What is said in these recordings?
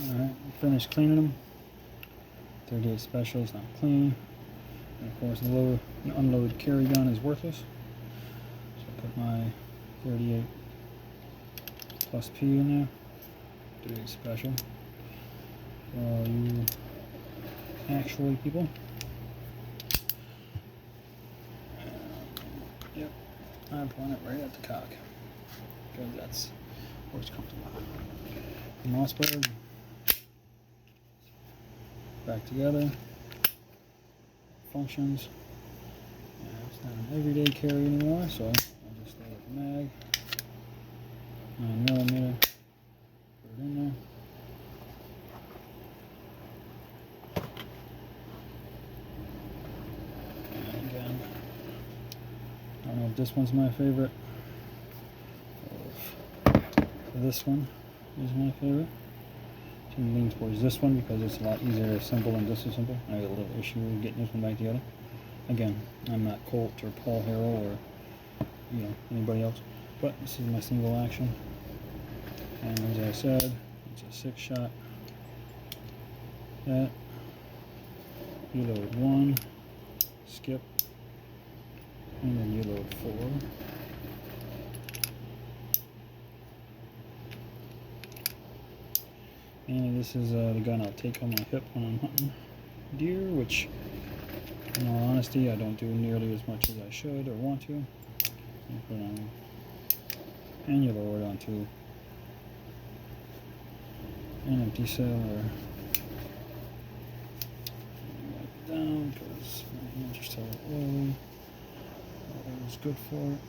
Alright, finished cleaning them. 38 special is not clean. And of course, the unloaded carry gun is worthless. So I put my 38 plus P in there. 38 special. For all you actually people. Yep, I point it right at the cock because that's where it's comfortable. Mossberg back together. Functions. Yeah, it's not an everyday carry anymore, so I'll just load the mag. 9mm. Put it in there. And again, I don't know if this one's my favorite. This one is my favorite. I'm going to lean towards this one because it's a lot easier to assemble and disassemble. I have a little issue with getting this one back together. Again, I'm not Colt or Paul Harrell or anybody else, but this is my single action. And as I said, it's a 6-shot. That you load 1, skip, and then you load 4. And this is the gun I'll take on my hip when I'm hunting deer, which, in all honesty, I don't do nearly as much as I should or want to. You put it on, and you lower it onto an empty cell or wipe it down because my hands are still oily. That was good for it.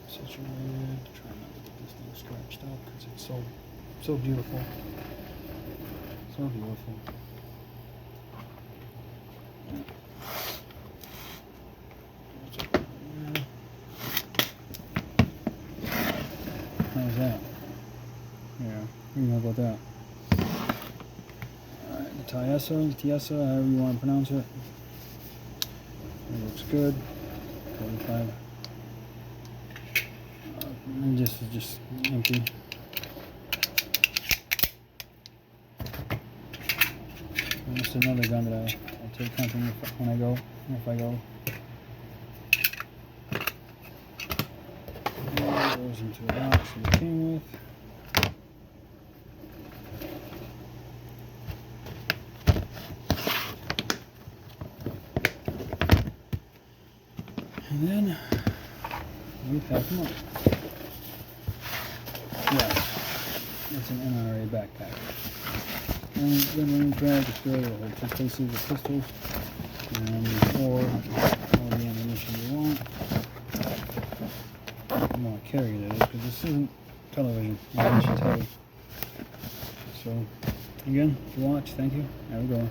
Situated. Try not to get this thing scratched up because it's so beautiful. So beautiful. How's that? Yeah, you know about that. Alright, the Tiesa, however you want to pronounce it. It looks good. 45. And this is just empty. And this is another gun that I take hunting when I go, if I go. And it goes into a box that it came with. And then we pack them up. Yeah, it's an NRA backpack. And then when you grab it's good, it'll hold 2 cases of pistols or all the ammunition you want. You want to carry that because this isn't television. It's heavy. So, again, if you watch, thank you. Have a good one.